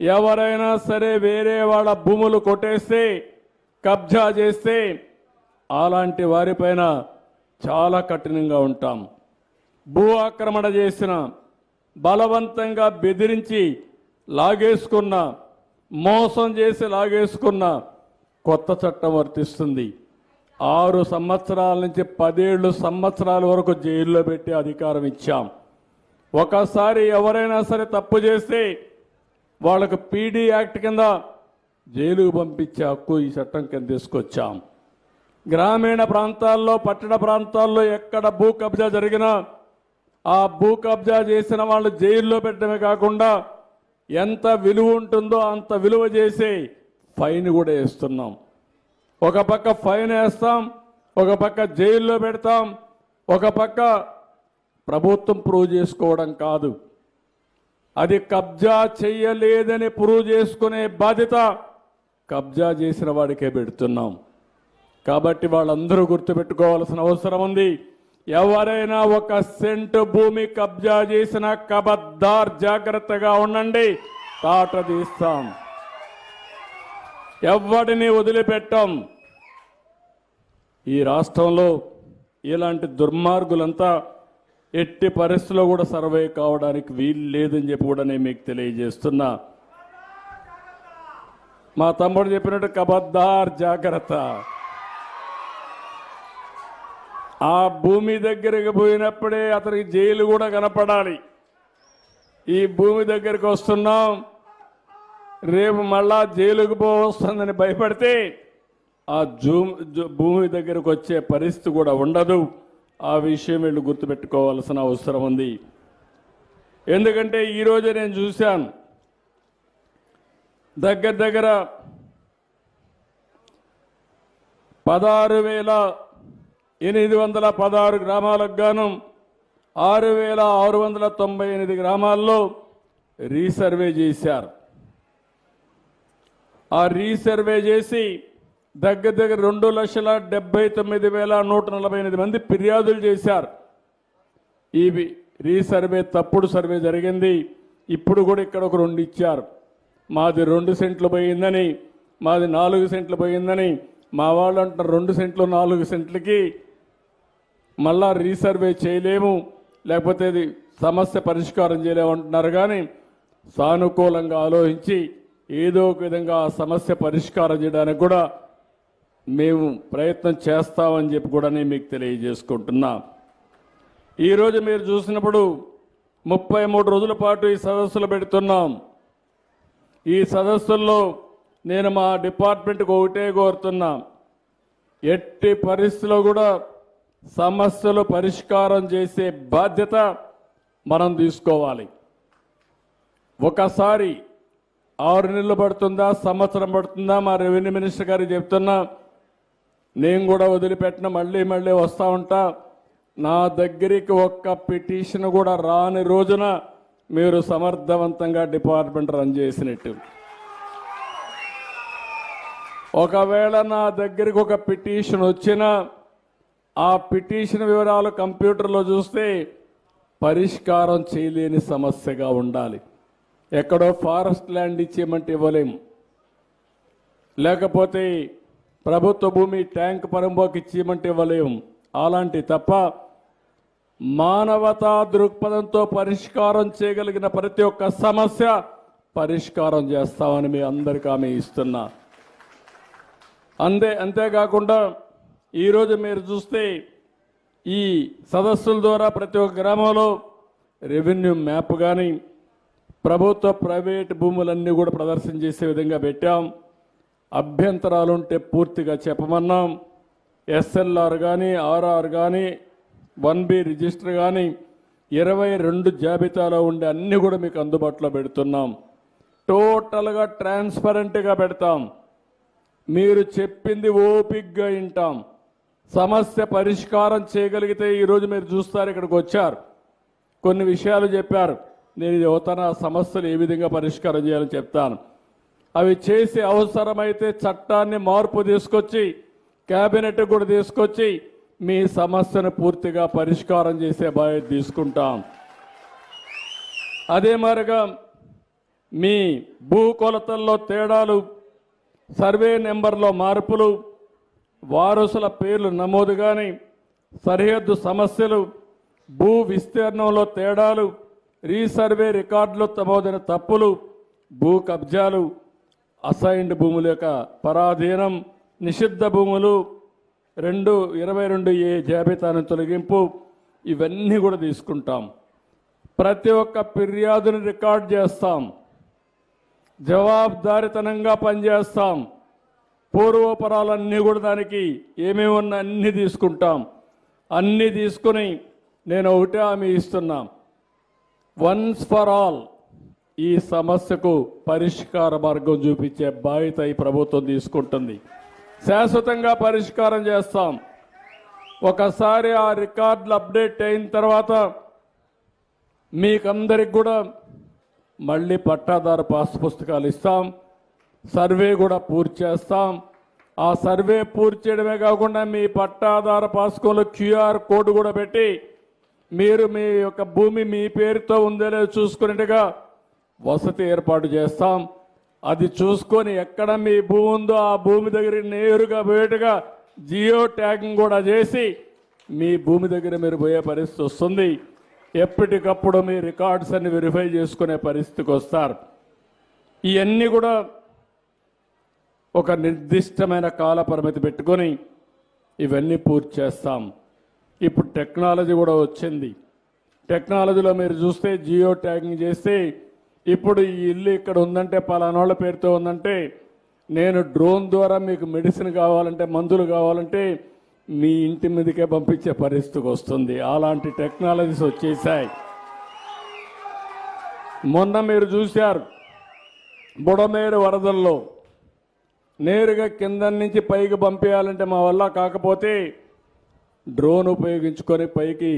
ఎవరైనా సరే వేరే వాళ్ళ భూములు కొట్టేస్తే కబ్జా చేస్తే అలాంటి వారిపైన చాలా కఠినంగా ఉంటాం. భూ ఆక్రమణ చేసిన, బలవంతంగా బెదిరించి లాగేసుకున్న, మోసం చేసి లాగేసుకున్న కొత్త చట్టం వర్తిస్తుంది. 6 సంవత్సరాల నుంచి 17 సంవత్సరాల వరకు జైల్లో పెట్టి అధికారం ఇచ్చాం. ఒకసారి ఎవరైనా సరే తప్పు చేస్తే వాళ్ళకు పీడీ యాక్ట్ కింద జైలుకు పంపించే హక్కు ఈ చట్టం కింద తీసుకొచ్చాం. గ్రామీణ ప్రాంతాల్లో, పట్టణ ప్రాంతాల్లో ఎక్కడ భూ కబ్జా జరిగినా ఆ భూ కబ్జా చేసిన వాళ్ళు జైల్లో పెట్టడమే కాకుండా ఎంత విలువ ఉంటుందో అంత విలువ చేసి ఫైన్ కూడా వేస్తున్నాం. ఒక పక్క ఫైన్ వేస్తాం, ఒక పక్క జైల్లో పెడతాం, ఒక పక్క ప్రభుత్వం ప్రూవ్ చేసుకోవడం కాదు, అది కబ్జా చెయ్యలేదని ప్రూవ్ చేసుకునే బాధ్యత కబ్జా చేసిన వాడికే పెడుతున్నాం. కాబట్టి వాళ్ళందరూ గుర్తుపెట్టుకోవాల్సిన అవసరం ఉంది. ఎవరైనా 1 సెంటు భూమి కబ్జా చేసిన కబద్దార్ జాగ్రత్తగా ఉండండి, తాట తీస్తాం, ఎవ్వడిని వదిలిపెట్టాం. ఈ రాష్ట్రంలో ఇలాంటి దుర్మార్గులంతా ఎట్టి పరిస్థితుల్లో కూడా సర్వే కావడానికి వీలు లేదని చెప్పి కూడా నేను మీకు తెలియజేస్తున్నా. మా తమ్ముడు చెప్పినట్టు కబద్దార్ జాగ్రత్త. ఆ భూమి దగ్గరికి పోయినప్పుడే అతనికి జైలు కూడా కనపడాలి. ఈ భూమి దగ్గరికి వస్తున్నాం, రేపు మళ్ళా జైలుకు పోవస్తుందని భయపడితే ఆ భూమి దగ్గరకు వచ్చే పరిస్థితి కూడా ఉండదు. ఆ విషయం వీళ్ళు గుర్తుపెట్టుకోవాల్సిన అవసరం ఉంది. ఎందుకంటే ఈరోజు నేను చూశాను, దగ్గర 16,816 గ్రామాలకు గాను 6,698 గ్రామాల్లో రీసర్వే చేశారు. ఆ రీసర్వే చేసి దగ్గర 2,79,148 మంది ఫిర్యాదులు చేశారు. ఈ రీసర్వే తప్పుడు సర్వే జరిగింది. ఇప్పుడు కూడా ఇక్కడ ఒక 2 ఇచ్చారు. మాది 2 సెంట్లు పోయిందని, మాది 4 సెంట్లు పోయిందని. మా వాళ్ళు అంటున్నారు 2 సెంట్లు 4 సెంట్లకి మళ్ళా రీసర్వే చేయలేము, లేకపోతే ఇది సమస్య పరిష్కారం చేయలేము అంటున్నారు. కానీ సానుకూలంగా ఆలోచించి ఏదో ఒక విధంగా ఆ సమస్య పరిష్కారం చేయడానికి కూడా మేము ప్రయత్నం చేస్తామని చెప్పి కూడా నేను మీకు తెలియజేసుకుంటున్నా. ఈరోజు మీరు చూసినప్పుడు 33 రోజుల పాటు ఈ సదస్సులు పెడుతున్నాం. ఈ సదస్సుల్లో నేను మా డిపార్ట్మెంట్కి ఒకటే కోరుతున్నా, ఎట్టి పరిస్థితుల్లో కూడా సమస్యలు పరిష్కారం చేసే బాధ్యత మనం తీసుకోవాలి. ఒకసారి 6 నెలలు పడుతుందా, సంవత్సరం పడుతుందా, మా రెవెన్యూ మినిస్టర్ గారికి చెప్తున్నా, నేను కూడా వదిలిపెట్టిన మళ్ళీ వస్తూ ఉంటా. నా దగ్గరికి ఒక్క పిటిషన్ కూడా రాని రోజున మీరు సమర్థవంతంగా డిపార్ట్మెంట్ రన్ చేసినట్టు. ఒకవేళ నా దగ్గరికి ఒక పిటిషన్ వచ్చినా ఆ పిటిషన్ వివరాలు కంప్యూటర్లో చూస్తే పరిష్కారం చేయలేని సమస్యగా ఉండాలి. ఎక్కడో ఫారెస్ట్ ల్యాండ్ ఇచ్చేయమంటే ఇవ్వలేము, లేకపోతే ప్రభుత్వ భూమి ట్యాంక్ పరంబోకి ఇచ్చేయమంటే ఇవ్వలేము. అలాంటి తప్ప మానవతా దృక్పథంతో పరిష్కారం చేయగలిగిన ప్రతి ఒక్క సమస్య పరిష్కారం చేస్తామని మీ అందరికీ హామీ ఇస్తున్నా. అంతేకాకుండా ఈరోజు మీరు చూస్తే ఈ సదస్సుల ద్వారా ప్రతి ఒక్క గ్రామంలో రెవెన్యూ మ్యాప్ కానీ ప్రభుత్వ ప్రైవేట్ భూములన్నీ కూడా ప్రదర్శన చేసే విధంగా పెట్టాం. అభ్యంతరాలు ఉంటే పూర్తిగా చెప్పమన్నాం. ఎస్ఎల్ఆర్ కానీ, ఆర్ఆర్ కానీ, 1B రిజిస్టర్ కానీ 22 జాబితాలో ఉండే అన్నీ కూడా మీకు అందుబాటులో పెడుతున్నాం. టోటల్గా ట్రాన్స్పరెంట్గా పెడతాం. మీరు చెప్పింది ఓపిక్గా వింటాం. సమస్య పరిష్కారం చేయగలిగితే ఈరోజు మీరు చూస్తారు, ఇక్కడికి వచ్చారు, కొన్ని విషయాలు చెప్పారు. నేను ఇది అవుతాను, ఆ సమస్యలు ఏ విధంగా పరిష్కారం చేయాలని చెప్తాను. అవి చేసి అవసరమైతే చట్టాన్ని మార్పు తీసుకొచ్చి కేబినెట్ కూడా తీసుకొచ్చి మీ సమస్యను పూర్తిగా పరిష్కారం చేసే బాధ్యత తీసుకుంటాం. అదే మరిగా మీ భూ కొలతల్లో తేడాలు, సర్వే నెంబర్లో మార్పులు, వారసుల పేర్లు నమోదు కానీ, సరిహద్దు సమస్యలు, భూ విస్తీర్ణంలో తేడాలు, రీసర్వే రికార్డులో నమోదైన తప్పులు, భూ కబ్జాలు, అసైన్డ్ భూముల యొక్క పరాధీనం, నిషిద్ధ భూములు 22A జాబితాను తొలగింపు, ఇవన్నీ కూడా తీసుకుంటాం. ప్రతి ఒక్క ఫిర్యాదుని రికార్డ్ చేస్తాం. జవాబుదారీతనంగా పనిచేస్తాం. పూర్వపరాలన్నీ కూడా దానికి ఏమేమి ఉన్నా అన్నీ తీసుకుంటాం. అన్నీ తీసుకుని నేను ఒకటే హామీ ఇస్తున్నా, వన్స్ ఫర్ ఆల్ ఈ సమస్యకు పరిష్కార మార్గం చూపించే బాధ్యత ఈ ప్రభుత్వం తీసుకుంటుంది. శాశ్వతంగా పరిష్కారం చేస్తాం. ఒకసారి ఆ రికార్డులు అప్డేట్ అయిన తర్వాత మీకందరికి కూడా మళ్ళీ పట్టాదారు పాస్ పుస్తకాలు ఇస్తాం. సర్వే కూడా పూర్తి చేస్తాం. ఆ సర్వే పూర్తి చేయడమే కాకుండా మీ పట్టాదారు పాస్కోలో QR కోడ్ కూడా పెట్టి మీరు మీ యొక్క భూమి మీ పేరుతో ఉందో లేదో చూసుకునేట్టుగా వసతి ఏర్పాటు చేస్తాం. అది చూసుకొని ఎక్కడ మీ భూమి ఉందో ఆ భూమి దగ్గరికి నేరుగా పోయేట్టుగా జియో ట్యాగింగ్ కూడా చేసి మీ భూమి దగ్గర మీరు పోయే పరిస్థితి వస్తుంది. ఎప్పటికప్పుడు మీ రికార్డ్స్ అన్ని వెరిఫై చేసుకునే పరిస్థితికి వస్తారు. ఇవన్నీ కూడా ఒక నిర్దిష్టమైన కాల పరిమితి పెట్టుకొని ఇవన్నీ పూర్తి చేస్తాం. ఇప్పుడు టెక్నాలజీ కూడా వచ్చింది. టెక్నాలజీలో మీరు చూస్తే జియో ట్యాగింగ్ చేస్తే ఇప్పుడు ఈ ఇల్లు ఇక్కడ ఉందంటే పలానాళ్ళ పేరుతో ఉందంటే నేను డ్రోన్ ద్వారా మీకు మెడిసిన్ కావాలంటే మందులు కావాలంటే మీ ఇంటి మీదకే పంపించే పరిస్థితికి వస్తుంది. అలాంటి టెక్నాలజీస్ వచ్చేసాయి. మొన్న మీరు చూశారు బుడమేరు వరదల్లో నేరుగా కింద నుంచి పైకి పంపించాలంటే మా వల్ల కాకపోతే డ్రోన్ ఉపయోగించుకొని పైకి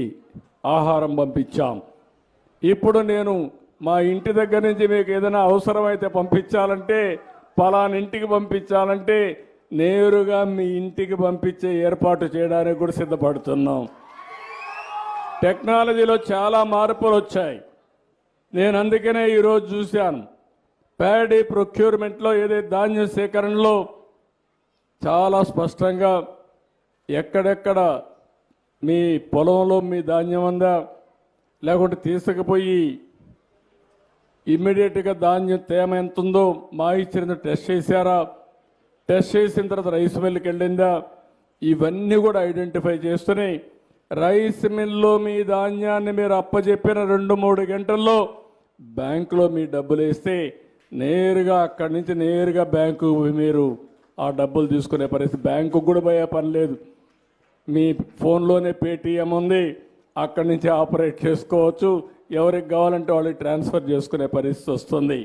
ఆహారం పంపించాం. ఇప్పుడు నేను మా ఇంటి దగ్గర నుంచి మీకు ఏదైనా అవసరమైతే పంపించాలంటే పలానా ఇంటికి పంపించాలంటే నేరుగా మీ ఇంటికి పంపించే ఏర్పాటు చేయడానికి కూడా సిద్ధపడుతున్నాం. టెక్నాలజీలో చాలా మార్పులు వచ్చాయి. నేను అందుకనే ఈరోజు చూశాను ప్యాడీ ప్రొక్యూర్మెంట్లో ఏదైతే ధాన్య సేకరణలో చాలా స్పష్టంగా ఎక్కడెక్కడ మీ పొలంలో మీ ధాన్యం ఉందా లేకుంటే తీసుకుపోయి ఇమ్మీడియట్గా ధాన్యం తేమ ఎంత ఉందో మాయిశ్చర్ టెస్ట్ చేశారా, టెస్ట్ చేసిన తర్వాత రైస్ మిల్కి వెళ్ళిందా, ఇవన్నీ కూడా ఐడెంటిఫై చేస్తూనే రైస్ మిల్లో మీ ధాన్యాన్ని మీరు అప్పచెప్పిన 2-3 గంటల్లో బ్యాంకులో మీ డబ్బులు వేస్తే నేరుగా అక్కడి నుంచి నేరుగా బ్యాంకు మీరు ఆ డబ్బులు తీసుకునే పరిస్థితి. బ్యాంకుకు కూడా పోయే పని లేదు. మీ ఫోన్లోనే పేటీఎం ఉంది, అక్కడి నుంచి ఆపరేట్ చేసుకోవచ్చు. ఎవరికి కావాలంటే వాళ్ళకి ట్రాన్స్ఫర్ చేసుకునే పరిస్థితి వస్తుంది.